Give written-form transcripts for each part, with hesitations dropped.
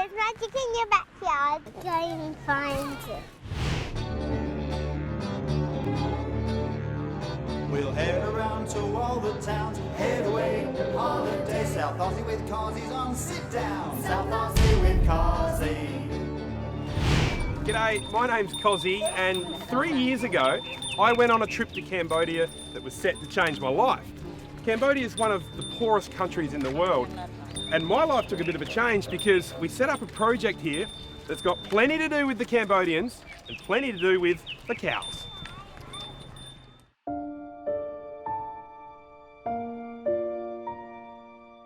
there's magic in your backyard. Go and find it. We'll head around to all the towns, head away, holiday. South Aussie with Cosi's on sit down. South Aussie with Cosi. G'day, my name's Cosi, and 3 years ago I went on a trip to Cambodia that was set to change my life. Cambodia is one of the poorest countries in the world, and my life took a bit of a change because we set up a project here that's got plenty to do with the Cambodians and plenty to do with the cows.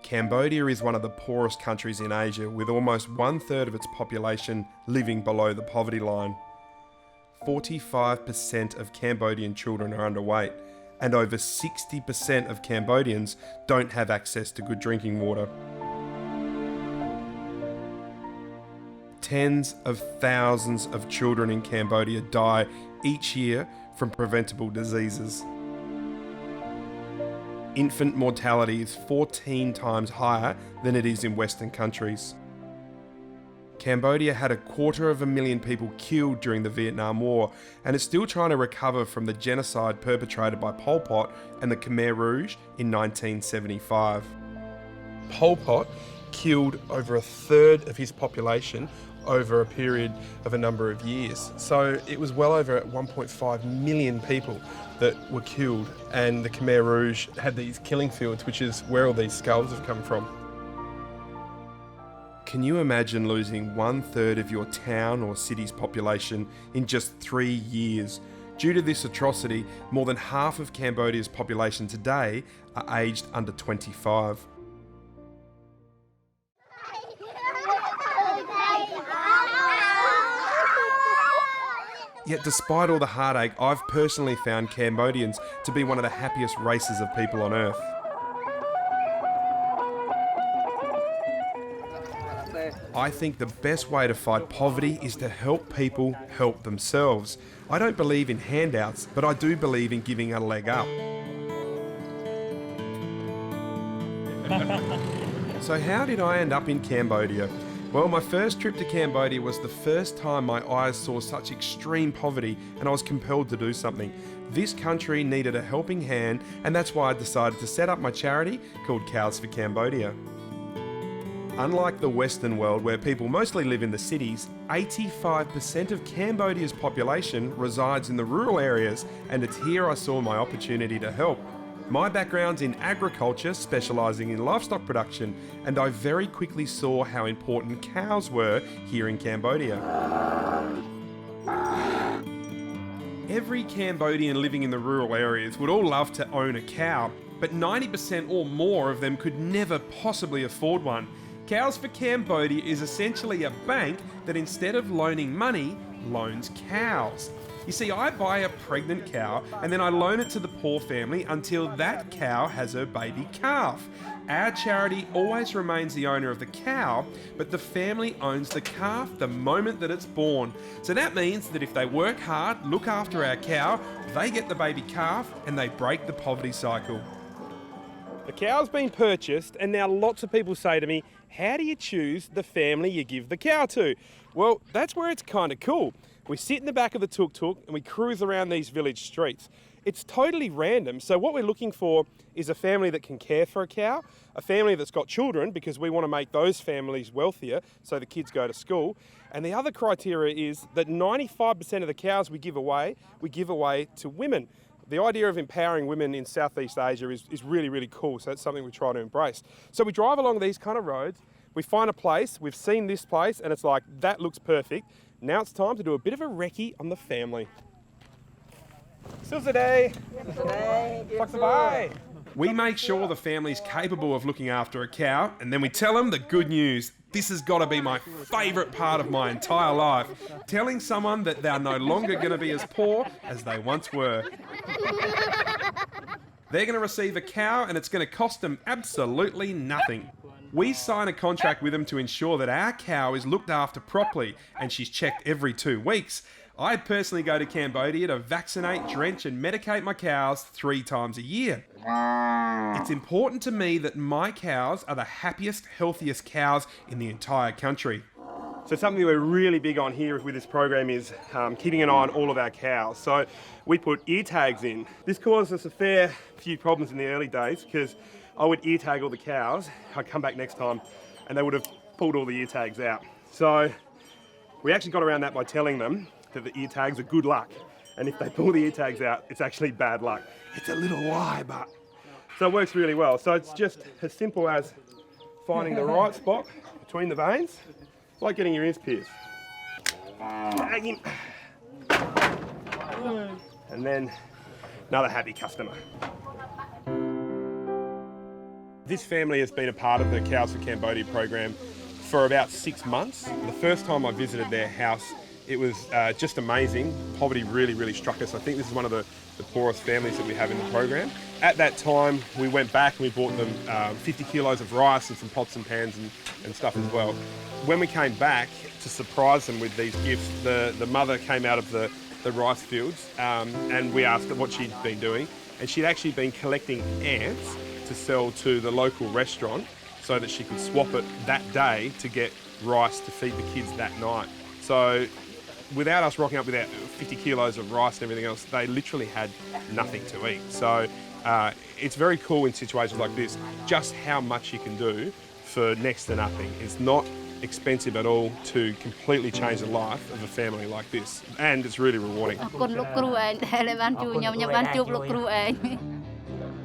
Cambodia is one of the poorest countries in Asia, with almost 1/3 of its population living below the poverty line. 45% of Cambodian children are underweight, and over 60% of Cambodians don't have access to good drinking water. Tens of thousands of children in Cambodia die each year from preventable diseases. Infant mortality is 14 times higher than it is in Western countries. Cambodia had 250,000 people killed during the Vietnam War and is still trying to recover from the genocide perpetrated by Pol Pot and the Khmer Rouge in 1975. Pol Pot killed over 1/3 of his population over a period of a number of years. So it was well over 1.5 million people that were killed, and the Khmer Rouge had these killing fields, which is where all these skulls have come from. Can you imagine losing 1/3 of your town or city's population in just 3 years? Due to this atrocity, more than half of Cambodia's population today are aged under 25. Yet despite all the heartache, I've personally found Cambodians to be one of the happiest races of people on earth. I think the best way to fight poverty is to help people help themselves. I don't believe in handouts, but I do believe in giving a leg up. So how did I end up in Cambodia? Well, my first trip to Cambodia was the first time my eyes saw such extreme poverty, and I was compelled to do something. This country needed a helping hand, and that's why I decided to set up my charity called Cows for Cambodia. Unlike the Western world, where people mostly live in the cities, 85% of Cambodia's population resides in the rural areas, and it's here I saw my opportunity to help. My background's in agriculture, specialising in livestock production, and I very quickly saw how important cows were here in Cambodia. Every Cambodian living in the rural areas would all love to own a cow, but 90% or more of them could never possibly afford one. Cows for Cambodia is essentially a bank that instead of loaning money, loans cows. You see, I buy a pregnant cow and then I loan it to the poor family until that cow has her baby calf. Our charity always remains the owner of the cow, but the family owns the calf the moment that it's born. So that means that if they work hard, look after our cow, they get the baby calf and they break the poverty cycle. The cow's been purchased, and now lots of people say to me, how do you choose the family you give the cow to? Well, that's where it's kind of cool. We sit in the back of the tuk-tuk and we cruise around these village streets. It's totally random, so what we're looking for is a family that can care for a cow, a family that's got children because we want to make those families wealthier so the kids go to school, and the other criteria is that 95% of the cows we give away to women. The idea of empowering women in Southeast Asia is really, really cool, so that's something we try to embrace. So we drive along these kind of roads, we find a place, we've seen this place, and it's like, that looks perfect. Now it's time to do a bit of a recce on the family. We make sure the family's capable of looking after a cow, and then we tell them the good news. This has got to be my favourite part of my entire life. Telling someone that they're no longer going to be as poor as they once were. They're going to receive a cow and it's going to cost them absolutely nothing. We sign a contract with them to ensure that our cow is looked after properly and she's checked every 2 weeks. I personally go to Cambodia to vaccinate, drench and medicate my cows 3 times a year. It's important to me that my cows are the happiest, healthiest cows in the entire country. So something we're really big on here with this program is keeping an eye on all of our cows. So we put ear tags in. This caused us a fair few problems in the early days because I would ear tag all the cows. I'd come back next time and they would have pulled all the ear tags out. So we actually got around that by telling them that the ear tags are good luck. And if they pull the ear tags out, it's actually bad luck. It's a little lie, but... So it works really well. So it's just as simple as finding the right spot between the veins. Like getting your ears pierced. Tag him. And then another happy customer. This family has been a part of the Cows for Cambodia program for about 6 months. The first time I visited their house, it was just amazing. Poverty really struck us. I think this is one of the poorest families that we have in the program. At that time, we went back and we bought them 50 kilos of rice and some pots and pans and stuff as well. When we came back to surprise them with these gifts, the mother came out of the rice fields and we asked her what she'd been doing, and she'd actually been collecting ants to sell to the local restaurant so that she could swap it that day to get rice to feed the kids that night. So without us rocking up with our 50 kilos of rice and everything else, they literally had nothing to eat. So it's very cool in situations like this, just how much you can do for next to nothing. It's not expensive at all to completely change the life of a family like this, and it's really rewarding.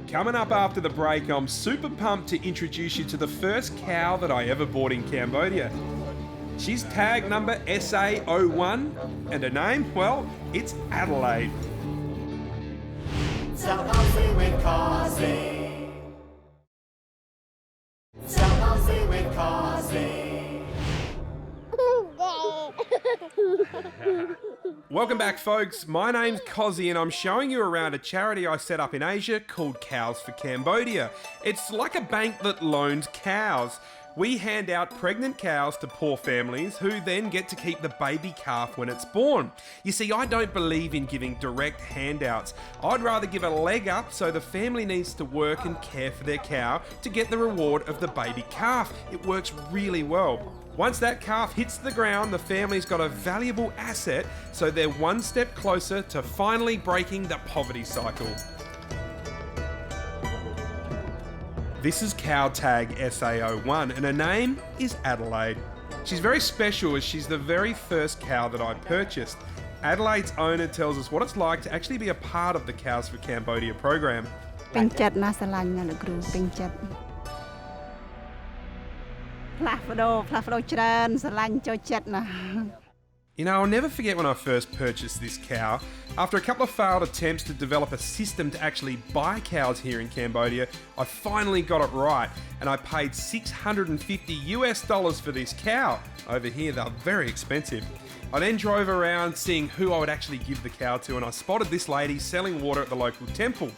Coming up after the break, I'm super pumped to introduce you to the first cow that I ever bought in Cambodia. She's tag number SA01, and her name, well, it's Adelaide. South Aussie with Cosi. South Aussie with Cosi. Welcome back, folks. My name's Cosi and I'm showing you around a charity I set up in Asia called Cows for Cambodia. It's like a bank that loans cows. We hand out pregnant cows to poor families who then get to keep the baby calf when it's born. You see, I don't believe in giving direct handouts. I'd rather give a leg up so the family needs to work and care for their cow to get the reward of the baby calf. It works really well. Once that calf hits the ground, the family's got a valuable asset, so they're one step closer to finally breaking the poverty cycle. This is cow tag SA01 and her name is Adelaide. She's very special as she's the very first cow that I purchased. Adelaide's owner tells us what it's like to actually be a part of the Cows for Cambodia program. You know, I'll never forget when I first purchased this cow. After a couple of failed attempts to develop a system to actually buy cows here in Cambodia, I finally got it right, and I paid $650 for this cow. Over here, they're very expensive. I then drove around seeing who I would actually give the cow to, and I spotted this lady selling water at the local temple.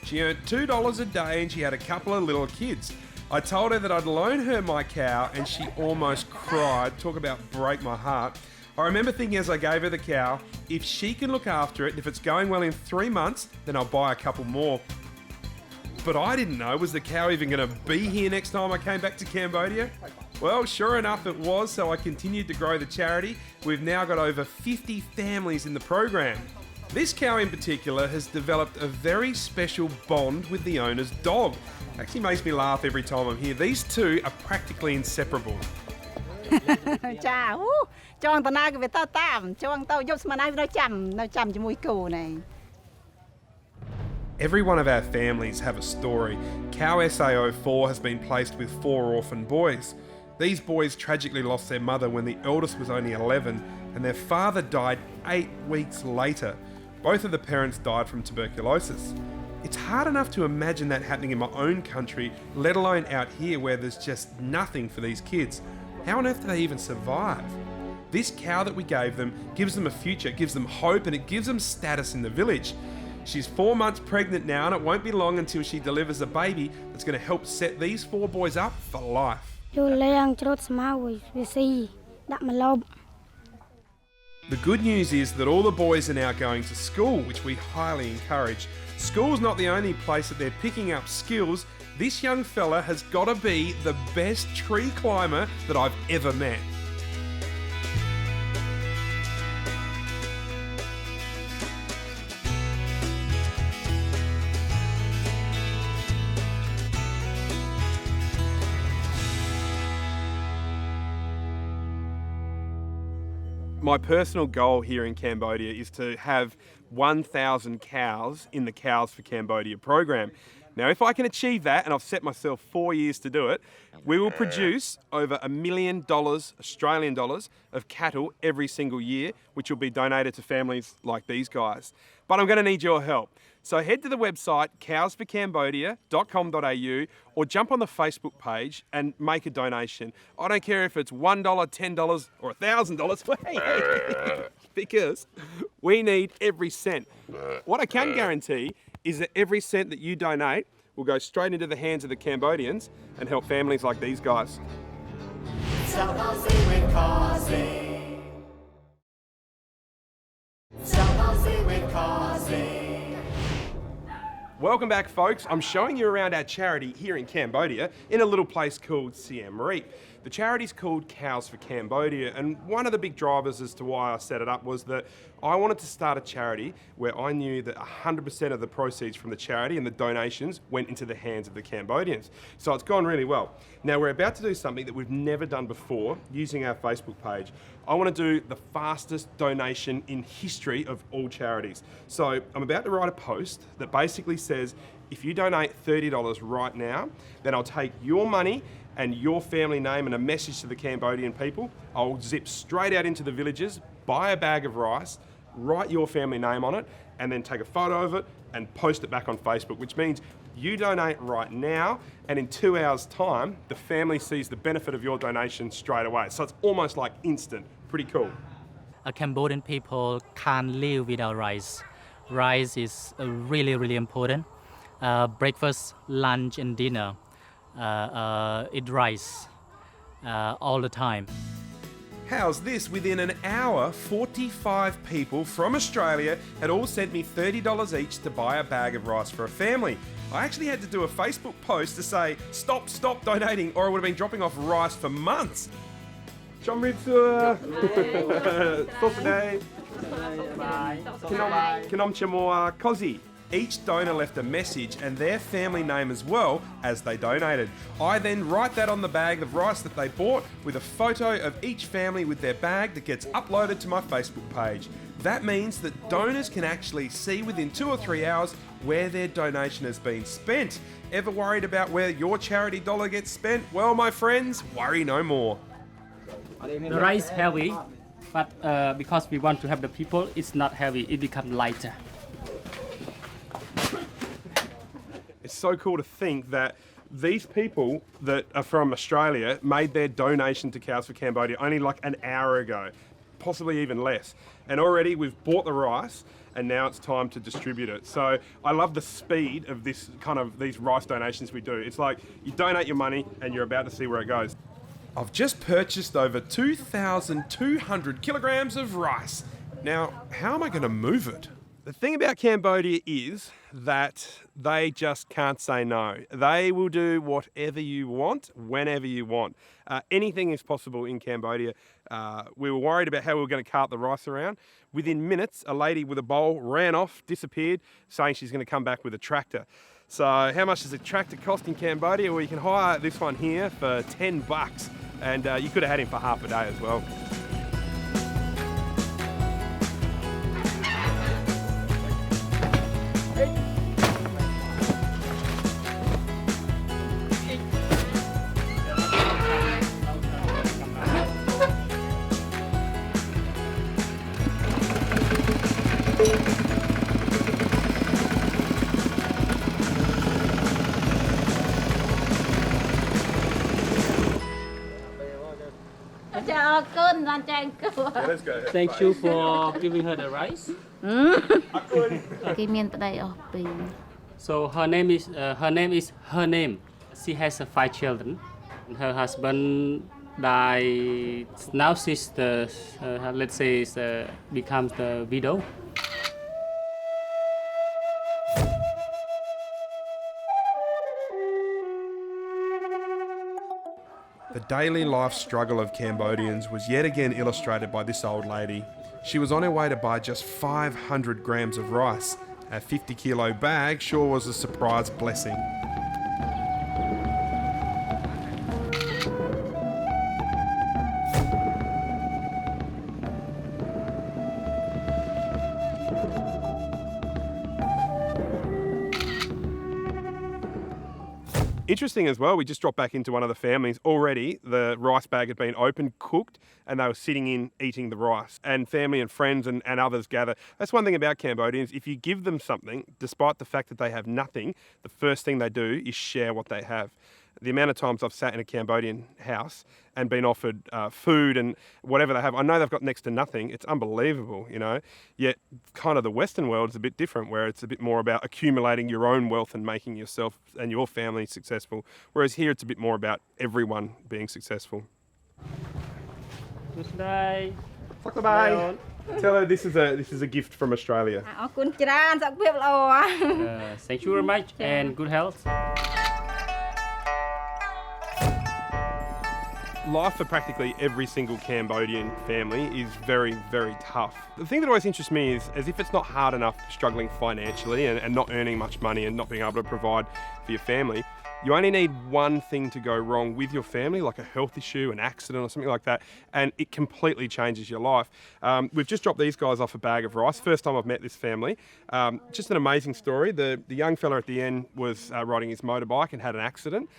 She earned $2 a day and she had a couple of little kids. I told her that I'd loan her my cow and she almost cried. Talk about break my heart. I remember thinking as I gave her the cow, if she can look after it and if it's going well in 3 months, then I'll buy a couple more. But I didn't know, was the cow even going to be here next time I came back to Cambodia? Well, sure enough it was, so I continued to grow the charity. We've now got over 50 families in the program. This cow in particular has developed a very special bond with the owner's dog. It actually makes me laugh every time I'm here. These two are practically inseparable. Every one of our families have a story. Cow SA04 has been placed with 4 orphan boys. These boys tragically lost their mother when the eldest was only 11 and their father died 8 weeks later. Both of the parents died from tuberculosis. It's hard enough to imagine that happening in my own country, let alone out here where there's just nothing for these kids. How on earth do they even survive? This cow that we gave them gives them a future, gives them hope, and it gives them status in the village. She's 4 months pregnant now, and it won't be long until she delivers a baby that's going to help set these 4 boys up for life. The good news is that all the boys are now going to school, which we highly encourage. School's not the only place that they're picking up skills. This young fella has got to be the best tree climber that I've ever met. My personal goal here in Cambodia is to have 1,000 cows in the Cows for Cambodia program. Now, if I can achieve that, and I've set myself 4 years to do it, we will produce over $1 million Australian dollars of cattle every single year, which will be donated to families like these guys. But I'm going to need your help. So head to the website cowsforcambodia.com.au or jump on the Facebook page and make a donation. I don't care if it's $1, $10 or $1,000, because we need every cent. What I can guarantee is that every cent that you donate will go straight into the hands of the Cambodians and help families like these guys. South Aussie with Cosi. South Aussie with Cosi. Welcome back, folks. I'm showing you around our charity here in Cambodia in a little place called Siem Reap. The charity's called Cows for Cambodia, and one of the big drivers as to why I set it up was that I wanted to start a charity where I knew that 100% of the proceeds from the charity and the donations went into the hands of the Cambodians. So it's gone really well. Now we're about to do something that we've never done before using our Facebook page. I want to do the fastest donation in history of all charities. So I'm about to write a post that basically says, if you donate $30 right now, then I'll take your money and your family name and a message to the Cambodian people. I'll zip straight out into the villages, buy a bag of rice, write your family name on it, and then take a photo of it and post it back on Facebook, which means you donate right now, and in 2 hours' time, the family sees the benefit of your donation straight away. So it's almost like instant. Pretty cool. Cambodian people can't live without rice. Rice is really important. Breakfast, lunch, and dinner. Eat rice all the time. How's this? Within an hour, 45 people from Australia had all sent me $30 each to buy a bag of rice for a family. I actually had to do a Facebook post to say, stop donating, or I would have been dropping off rice for months. Chomritsu, Sosade, Kinom Chamoa, Cosi. Each donor left a message and their family name as well as they donated. I then write that on the bag of rice that they bought with a photo of each family with their bag that gets uploaded to my Facebook page. That means that donors can actually see within 2 or 3 hours where their donation has been spent. Ever worried about where your charity dollar gets spent? Well, my friends, worry no more. The rice heavy, but because we want to have the people, it's not heavy, it becomes lighter. It's so cool to think that these people that are from Australia made their donation to Cows for Cambodia only like an hour ago, possibly even less. And already we've bought the rice and now it's time to distribute it. So I love the speed of these rice donations we do. It's like you donate your money and you're about to see where it goes. I've just purchased over 2,200 kilograms of rice. Now, how am I going to move it? The thing about Cambodia is that they just can't say no. They will do whatever you want, whenever you want. Anything is possible in Cambodia. We were worried about how we were going to cart the rice around. Within minutes, a lady with a bowl ran off, disappeared, saying she's going to come back with a tractor. So how much does a tractor cost in Cambodia? Well, you can hire this one here for $10, and you could have had him for half a day as well. Let's go. Thank you for giving her the rice. So her name is her name. She has 5 children. Her husband died. Now she's becomes the widow. The daily life struggle of Cambodians was yet again illustrated by this old lady. She was on her way to buy just 500 grams of rice. A 50-kilo bag sure was a surprise blessing. Interesting as well, we just dropped back into one of the families. Already the rice bag had been opened, cooked, and they were sitting in eating the rice. And family and friends and others gather. That's one thing about Cambodians. If you give them something, despite the fact that they have nothing, the first thing they do is share what they have. The amount of times I've sat in a Cambodian house and been offered food and whatever they have, I know they've got next to nothing. It's unbelievable, you know. Yet kind of the Western world is a bit different, where it's a bit more about accumulating your own wealth and making yourself and your family successful. Whereas here it's a bit more about everyone being successful. Good day. Bye. Tell her this is a gift from Australia. អរគុណច្រើនសុខភាពល្អ Thank you very much and good health. Life for practically every single Cambodian family is very, very tough. The thing that always interests me is as if it's not hard enough struggling financially and not earning much money and not being able to provide for your family, you only need one thing to go wrong with your family, like a health issue, an accident or something like that, and it completely changes your life. We've just dropped these guys off a bag of rice. First time I've met this family. Just an amazing story. The young fella at the end was riding his motorbike and had an accident.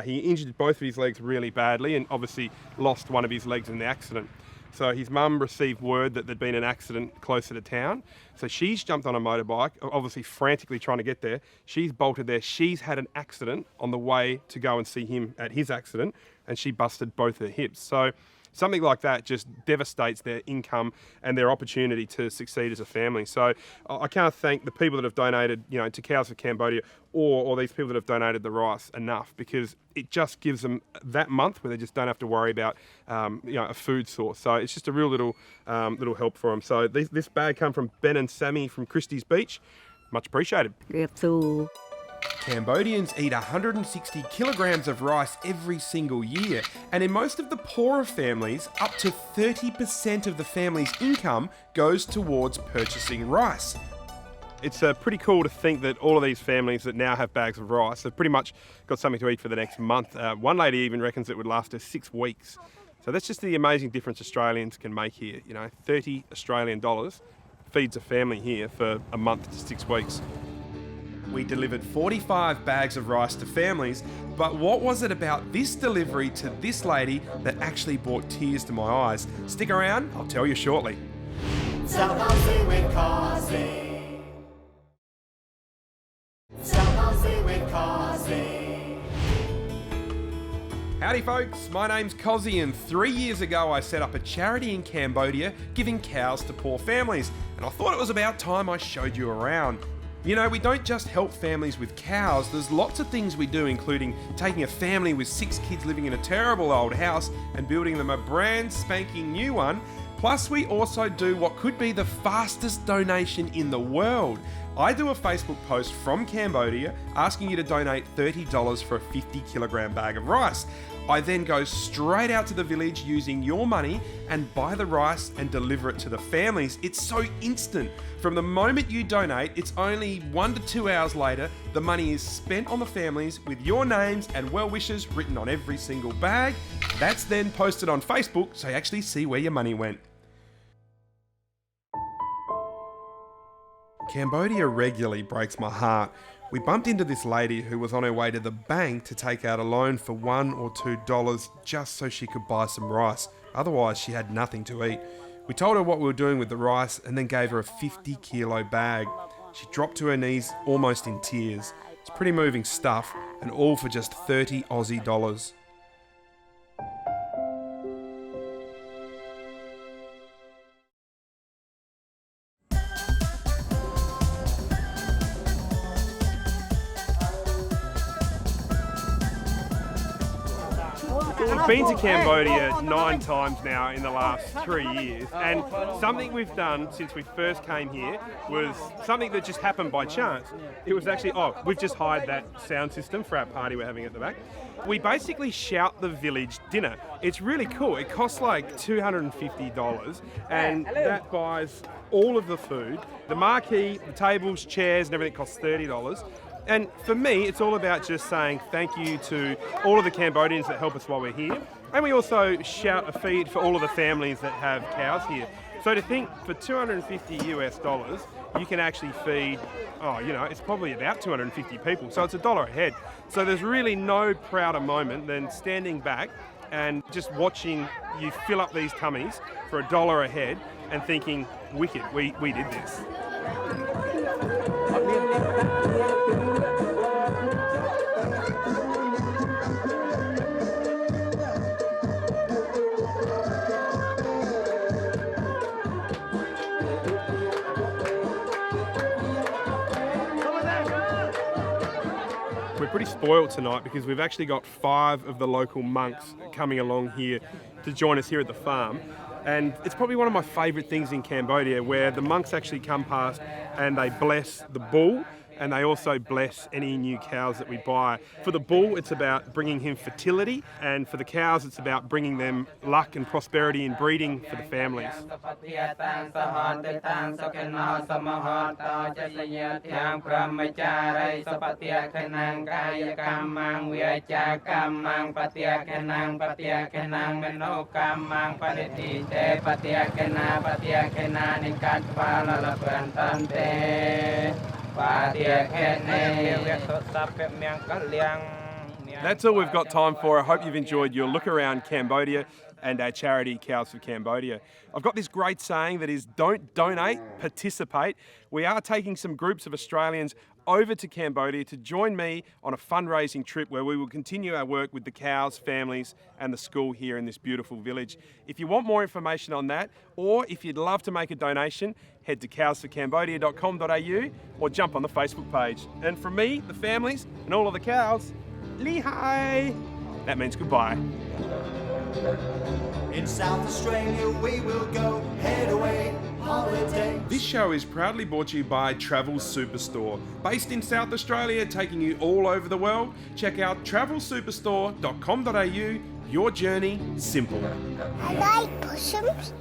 He injured both of his legs really badly and obviously lost one of his legs in the accident. So his mum received word that there'd been an accident closer to town. So she's jumped on a motorbike, obviously frantically trying to get there. She's bolted there. She's had an accident on the way to go and see him at his accident, and she busted both her hips. So something like that just devastates their income and their opportunity to succeed as a family. So I can't thank the people that have donated, you know, to Cows for Cambodia or these people that have donated the rice enough, because it just gives them that month where they just don't have to worry about, you know, a food source. So it's just a real little help for them. So this bag come from Ben and Sammy from Christie's Beach. Much appreciated. រៀបសួរ Cambodians eat 160 kilograms of rice every single year, and in most of the poorer families, up to 30% of the family's income goes towards purchasing rice. It's pretty cool to think that all of these families that now have bags of rice have pretty much got something to eat for the next month. One lady even reckons it would last her 6 weeks. So that's just the amazing difference Australians can make here. You know, $30 Australian feeds a family here for a month to 6 weeks. We delivered 45 bags of rice to families, but what was it about this delivery to this lady that actually brought tears to my eyes? Stick around, I'll tell you shortly. South Aussie with Cosi. South Aussie with Cosi. Howdy folks, my name's Cosi, and 3 years ago I set up a charity in Cambodia giving cows to poor families, and I thought it was about time I showed you around. You know, we don't just help families with cows, there's lots of things we do, including taking a family with 6 kids living in a terrible old house and building them a brand spanking new one. Plus, we also do what could be the fastest donation in the world. I do a Facebook post from Cambodia asking you to donate $30 for a 50 kilogram bag of rice. I then go straight out to the village using your money and buy the rice and deliver it to the families. It's so instant. From the moment you donate, it's only 1 to 2 hours later, the money is spent on the families with your names and well wishes written on every single bag. That's then posted on Facebook so you actually see where your money went. Cambodia regularly breaks my heart. We bumped into this lady who was on her way to the bank to take out a loan for $1 or $2 just so she could buy some rice. Otherwise, she had nothing to eat. We told her what we were doing with the rice and then gave her a 50 kilo bag. She dropped to her knees almost in tears. It's pretty moving stuff, and all for just 30 Aussie dollars. We've been to Cambodia 9 times now in the last 3 years, and something we've done since we first came here was something that just happened by chance. It was actually, we've just hired that sound system for our party we're having at the back. We basically shout the village dinner. It's really cool. It costs like $250, and that buys all of the food. The marquee, the tables, chairs and everything costs $30. And for me, it's all about just saying thank you to all of the Cambodians that help us while we're here. And we also shout a feed for all of the families that have cows here. So to think for $250 you can actually feed, it's probably about 250 people. So it's $1 a head. So there's really no prouder moment than standing back and just watching you fill up these tummies for $1 a head and thinking, wicked, we did this. We're pretty spoiled tonight because we've actually got 5 of the local monks coming along here to join us here at the farm. And it's probably one of my favourite things in Cambodia, where the monks actually come past and they bless the bull, and they also bless any new cows that we buy. For the bull, it's about bringing him fertility, and for the cows, it's about bringing them luck and prosperity in breeding for the families. That's all we've got time for. I hope you've enjoyed your look around Cambodia and our charity Cows for Cambodia. I've got this great saying that is, don't donate, participate. We are taking some groups of Australians over to Cambodia to join me on a fundraising trip where we will continue our work with the cows, families and the school here in this beautiful village. If you want more information on that, or if you'd love to make a donation, head to cowsforcambodia.com.au or jump on the Facebook page. And from me, the families and all of the cows, Lihai! That means goodbye. In South Australia we will go, head away, holiday. This show is proudly brought to you by Travel Superstore. Based in South Australia, taking you all over the world. Check out travelsuperstore.com.au. Your journey simple. I like possums.